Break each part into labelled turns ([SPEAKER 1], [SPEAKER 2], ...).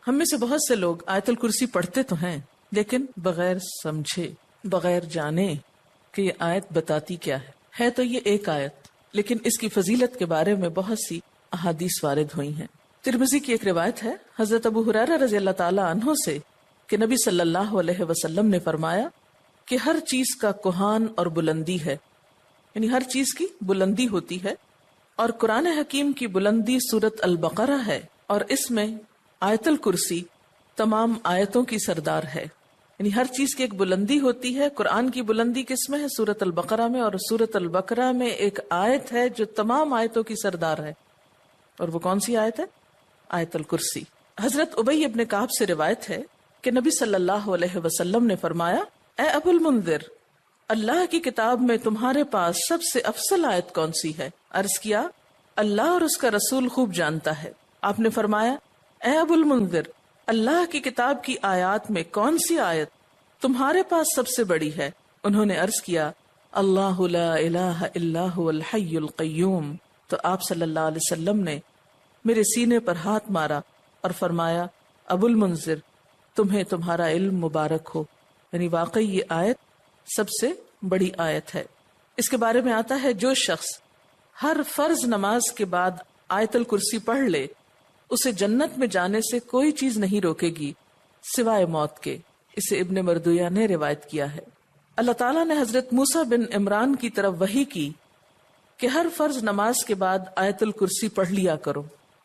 [SPEAKER 1] ہم میں سے بہت سے لوگ آیت الکرسی پڑھتے تو ہیں لیکن بغیر سمجھے، بغیر جانے کہ یہ آیت بتاتی کیا ہے تو یہ ایک آیت، لیکن اس کی فضیلت کے بارے میں بہت سی احادیث وارد ہوئی ہیں۔ ترمذی کی ایک روایت ہے حضرت ابو ہریرہ رضی اللہ تعالی عنہ سے کہ نبی صلی اللہ علیہ وسلم نے فرمایا کہ ہر چیز کا کوہان اور بلندی ہے، یعنی ہر چیز کی بلندی ہوتی ہے، اور قرآن حکیم کی بلندی سورۃ البقرہ ہے، اور اس میں آیت الکرسی تمام آیتوں کی سردار ہے۔ یعنی ہر چیز کی ایک بلندی ہوتی ہے۔ قرآن کی بلندی کس میں ہے؟ سورۃ البقرہ میں، اور سورۃ البقرہ میں ایک آیت ہے جو تمام آیتوں کی سردار ہے، اور وہ کون سی آیت ہے؟ آیت الکرسی۔ حضرت ابی ابن کعب سے روایت ہے کہ نبی صلی اللہ علیہ وسلم نے فرمایا، اے ابو المنذر، اللہ کی کتاب میں تمہارے پاس سب سے افضل آیت کون سی ہے؟ عرض کیا، اللہ اور اس کا رسول خوب جانتا ہے۔ آپ نے فرمایا، اے ابو المنذر، اللہ کی کتاب کی آیات میں کون سی آیت تمہارے پاس سب سے بڑی ہے؟ انہوں نے عرض کیا، اللہ لا الہ الا هو الحی القیوم۔ تو آپ صلی اللہ علیہ وسلم نے میرے سینے پر ہاتھ مارا اور فرمایا، ابو المنذر، تمہیں تمہارا علم مبارک ہو، یعنی واقعی یہ آیت سب سے بڑی آیت ہے۔ اس کے بارے میں آتا ہے، جو شخص ہر فرض نماز کے بعد آیت الکرسی پڑھ لے، اسے جنت میں جانے سے کوئی چیز نہیں روکے گی سوائے موت کے۔ اسے ابن مردویہ نے روایت کیا ہے۔ اللہ تعالیٰ نے حضرت موسیٰ بن عمران کی طرف وحی کی کہ ہر فرض نماز کے بعد آیت الکرسی پڑھ لیا کرو۔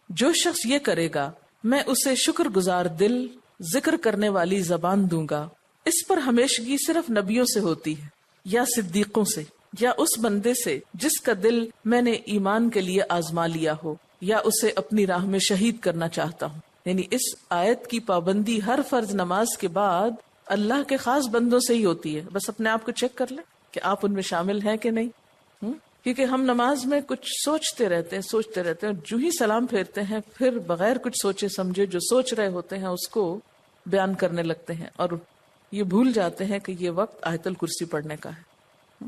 [SPEAKER 1] جو شخص یہ کرے گا میں اسے شکر گزار دل، ذکر کرنے والی زبان دوں گا۔ اس پر ہمیشگی صرف نبیوں سے ہوتی ہے، یا صدیقوں سے، یا اس بندے سے جس کا دل میں نے ایمان کے لیے آزما لیا ہو، یا اسے اپنی راہ میں شہید کرنا چاہتا ہوں۔ یعنی اس آیت کی پابندی ہر فرض نماز کے بعد اللہ کے خاص بندوں سے ہی ہوتی ہے۔ بس اپنے آپ کو چیک کر لیں کہ آپ ان میں شامل ہیں کہ نہیں۔ کیونکہ ہم نماز میں کچھ سوچتے رہتے ہیں، جو ہی سلام پھیرتے ہیں پھر بغیر کچھ سوچے سمجھے جو سوچ رہے ہوتے ہیں اس کو بیان کرنے لگتے ہیں، اور یہ بھول جاتے ہیں کہ یہ وقت آیت الکرسی پڑھنے کا ہے۔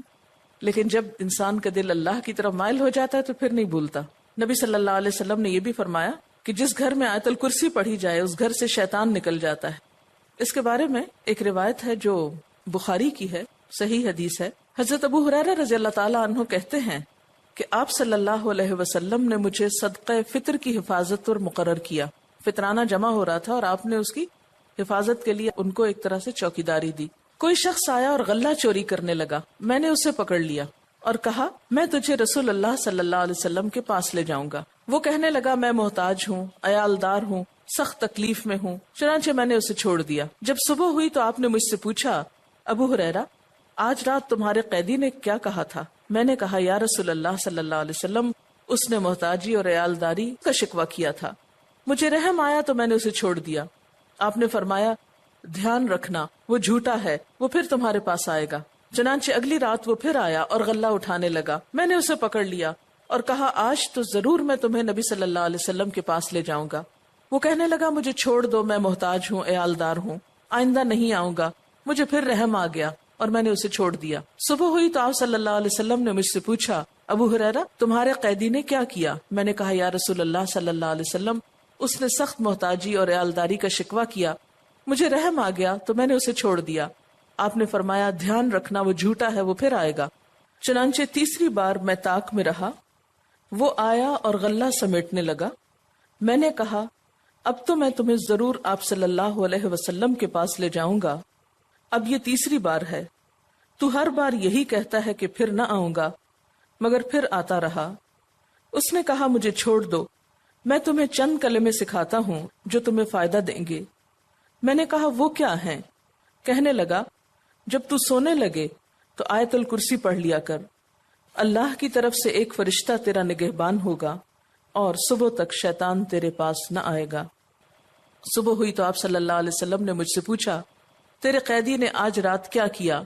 [SPEAKER 1] لیکن جب انسان کا دل اللہ کی طرف مائل ہو جاتا ہے تو پھر نہیں بھولتا۔ نبی صلی اللہ علیہ وسلم نے یہ بھی فرمایا کہ جس گھر میں آیت الکرسی پڑھی جائے اس گھر سے شیطان نکل جاتا ہے۔ اس کے بارے میں ایک روایت ہے جو بخاری کی ہے، صحیح حدیث ہے۔ حضرت ابو ہریرہ رضی اللہ تعالیٰ عنہ کہتے ہیں کہ آپ صلی اللہ علیہ وسلم نے مجھے صدقہ فطر کی حفاظت پر مقرر کیا۔ فطرانہ جمع ہو رہا تھا اور آپ نے اس کی حفاظت کے لیے ان کو ایک طرح سے چوکیداری دی۔ کوئی شخص آیا اور غلہ چوری کرنے لگا، میں نے اسے پکڑ لیا اور کہا، میں تجھے رسول اللہ صلی اللہ علیہ وسلم کے پاس لے جاؤں گا۔ وہ کہنے لگا، میں محتاج ہوں، عیالدار ہوں، سخت تکلیف میں ہوں۔ چنانچہ میں نے اسے چھوڑ دیا۔ جب صبح ہوئی تو آپ نے مجھ سے پوچھا، ابو ہریرہ، آج رات تمہارے قیدی نے کیا کہا تھا؟ میں نے کہا، یا رسول اللہ صلی اللہ علیہ وسلم، اس نے محتاجی اور عیالداری کا شکوہ کیا تھا، مجھے رحم آیا تو میں نے اسے چھوڑ دیا۔ آپ نے فرمایا، دھیان رکھنا، وہ جھوٹا ہے، وہ پھر تمہارے پاس آئے گا۔ چنانچہ اگلی رات وہ پھر آیا اور غلہ اٹھانے لگا، میں نے اسے پکڑ لیا اور کہا، آج تو ضرور میں تمہیں نبی صلی اللہ علیہ وسلم کے پاس لے جاؤں گا۔ وہ کہنے لگا، مجھے چھوڑ دو، میں محتاج ہوں، عیالدار ہوں، آئندہ نہیں آؤں گا۔ مجھے پھر رحم آ گیا اور میں نے اسے چھوڑ دیا۔ صبح ہوئی تو آپ صلی اللہ علیہ وسلم نے مجھ سے پوچھا، ابو ہریرہ، تمہارے قیدی نے کیا کیا؟ میں نے کہا، یا رسول اللہ صلی اللہ علیہ وسلم، اس نے سخت محتاجی اور عیالداری کا شکوہ کیا، مجھے رحم آ گیا تو میں نے اسے چھوڑ دیا۔ آپ نے فرمایا، دھیان رکھنا، وہ جھوٹا ہے، وہ پھر آئے گا۔ چنانچہ تیسری بار میں طاق میں رہا، وہ آیا اور غلہ سمیٹنے لگا۔ میں نے کہا، اب تو میں تمہیں ضرور آپ صلی اللہ علیہ وسلم کے پاس لے جاؤں گا، اب یہ تیسری بار ہے، تو ہر بار یہی کہتا ہے کہ پھر نہ آؤں گا، مگر پھر آتا رہا۔ اس نے کہا، مجھے چھوڑ دو، میں تمہیں چند کلمے سکھاتا ہوں جو تمہیں فائدہ دیں گے۔ میں نے کہا، وہ کیا ہیں؟ کہنے لگا، جب تو سونے لگے تو آیت الکرسی پڑھ لیا کر، اللہ کی طرف سے ایک فرشتہ تیرا نگہبان ہوگا اور صبح تک شیطان تیرے پاس نہ آئے گا۔ صبح ہوئی تو آپ صلی اللہ علیہ وسلم نے مجھ سے پوچھا، تیرے قیدی نے آج رات کیا کیا؟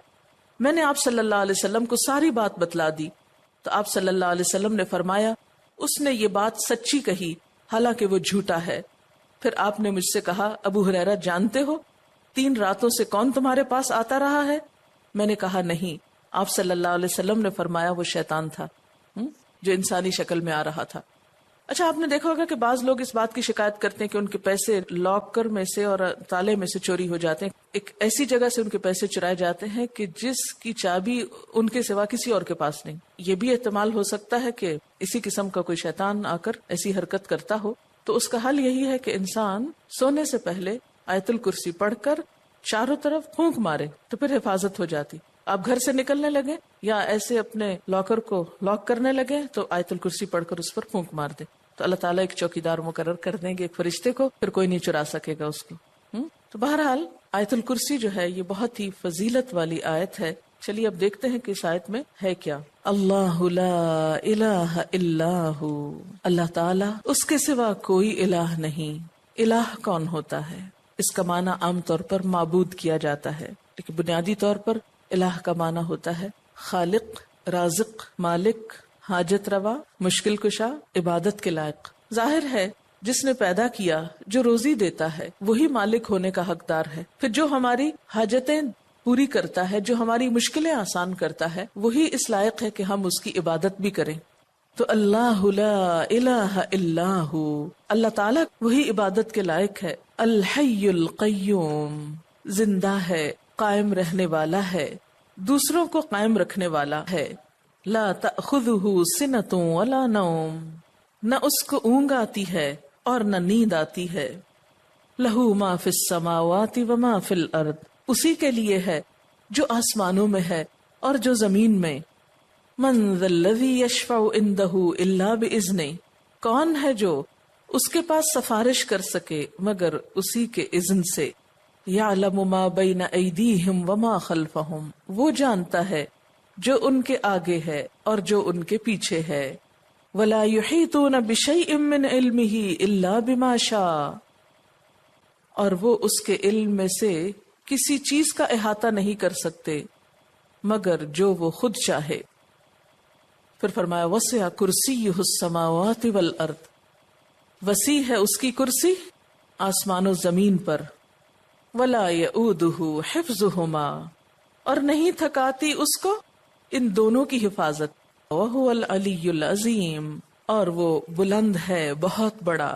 [SPEAKER 1] میں نے آپ صلی اللہ علیہ وسلم کو ساری بات بتلا دی تو آپ صلی اللہ علیہ وسلم نے فرمایا، اس نے یہ بات سچی کہی، حالانکہ وہ جھوٹا ہے۔ پھر آپ نے مجھ سے کہا، ابو ہریرہ، جانتے ہو 3 راتوں سے کون تمہارے پاس آتا رہا ہے؟ میں نے کہا، نہیں۔ آپ صلی اللہ علیہ وسلم نے فرمایا، وہ شیطان تھا جو انسانی شکل میں آ رہا تھا۔ اچھا، آپ نے دیکھا ہوگا کہ بعض لوگ اس بات کی شکایت کرتے ہیں کہ ان کے پیسے لاکر میں سے اور تالے میں سے چوری ہو جاتے ہیں. ایک ایسی جگہ سے ان کے پیسے چرائے جاتے ہیں کہ جس کی چابی ان کے سوا کسی اور کے پاس نہیں. یہ بھی احتمال ہو سکتا ہے کہ اسی قسم کا کوئی شیطان آ کر ایسی حرکت کرتا ہو. تو اس کا حل یہی ہے کہ انسان سونے سے پہلے آیت الکرسی پڑھ کر چاروں طرف پھونک مارے تو پھر حفاظت ہو جاتی. آپ گھر سے نکلنے لگے یا ایسے اپنے لاکر کو لاک کرنے لگے تو آیت الکرسی پڑھ کر اس پر پھونک مار دے تو اللہ تعالیٰ ایک چوکیدار مقرر کر دیں گے، ایک فرشتے کو، پھر کوئی نہیں چرا سکے گا اس کو. تو بہرحال آیت الکرسی جو ہے یہ بہت ہی فضیلت والی آیت ہے. چلیے اب دیکھتے ہیں کہ اس آیت میں ہے کیا. اللہ لا الہ الا ہو، اللہ تعالیٰ اس کے سوا کوئی الہ نہیں. الہ کون ہوتا ہے؟ اس کا معنی عام طور پر معبود کیا جاتا ہے، لیکن بنیادی طور پر الہ کا معنی ہوتا ہے خالق، رازق، مالک، حاجت روا، مشکل کشا، عبادت کے لائق. ظاہر ہے جس نے پیدا کیا، جو روزی دیتا ہے، وہی مالک ہونے کا حقدار ہے. پھر جو ہماری حاجتیں پوری کرتا ہے، جو ہماری مشکلیں آسان کرتا ہے، وہی اس لائق ہے کہ ہم اس کی عبادت بھی کریں. تو اللہ لا الہ الا ہو، اللہ تعالیٰ وہی عبادت کے لائق ہے. الحی القیوم، زندہ ہے، قائم رہنے والا ہے، دوسروں کو قائم رکھنے والا ہے. لا تأخذہ سنۃ ولا نوم، نہ اس کو اونگ آتی ہے اور نہ نیند آتی ہے. لہ ما فی السماوات وما فی الارض، اسی کے لیے ہے جو آسمانوں میں ہے اور جو زمین میں. من ذا الذی یشفع عندہ الا باذنہ، کون ہے جو اس کے پاس سفارش کر سکے مگر اسی کے اذن سے. یعلم ما بین ایدیہم وما خلفہم، وہ جانتا ہے جو ان کے آگے ہے اور جو ان کے پیچھے ہے. ولا یحیطون بشیء من علمہ الا بما شاء، اور وہ اس کے علم میں سے کسی چیز کا احاطہ نہیں کر سکتے مگر جو وہ خود چاہے. پھر فرمایا وسع کرسیہ السماوات والارض، وسیع ہے اس کی کرسی آسمان و زمین پر. ولا یؤودہ حفظہما، اور نہیں تھکاتی اس کو ان دونوں کی حفاظت. وہو العلی العظیم، اور وہ بلند ہے، بہت بڑا.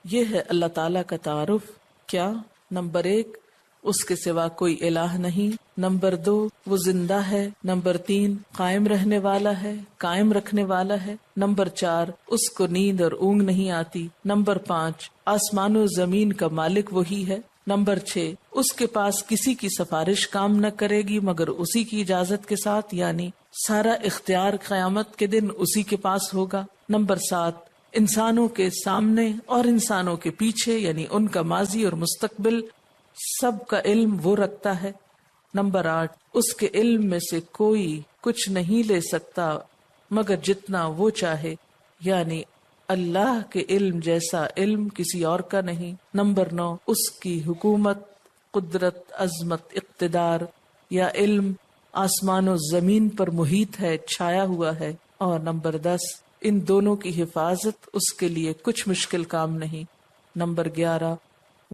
[SPEAKER 1] یہ ہے اللہ تعالیٰ کا تعارف. کیا؟ نمبر 1، اس کے سوا کوئی الہ نہیں. نمبر 2، وہ زندہ ہے. نمبر 3، قائم رہنے والا ہے، قائم رکھنے والا ہے. نمبر 4، اس کو نیند اور اونگ نہیں آتی. نمبر 5، آسمان و زمین کا مالک وہی ہے. نمبر 6، اس کے پاس کسی کی سفارش کام نہ کرے گی مگر اسی کی اجازت کے ساتھ، یعنی سارا اختیار قیامت کے دن اسی کے پاس ہوگا. نمبر 7، انسانوں کے سامنے اور انسانوں کے پیچھے، یعنی ان کا ماضی اور مستقبل سب کا علم وہ رکھتا ہے. نمبر 8، اس کے علم میں سے کوئی کچھ نہیں لے سکتا مگر جتنا وہ چاہے، یعنی اللہ کے علم جیسا علم کسی اور کا نہیں. نمبر 9، اس کی حکومت، قدرت، عظمت، اقتدار یا علم آسمان و زمین پر محیط ہے، چھایا ہوا ہے. اور نمبر 10، ان دونوں کی حفاظت اس کے لیے کچھ مشکل کام نہیں. نمبر 11،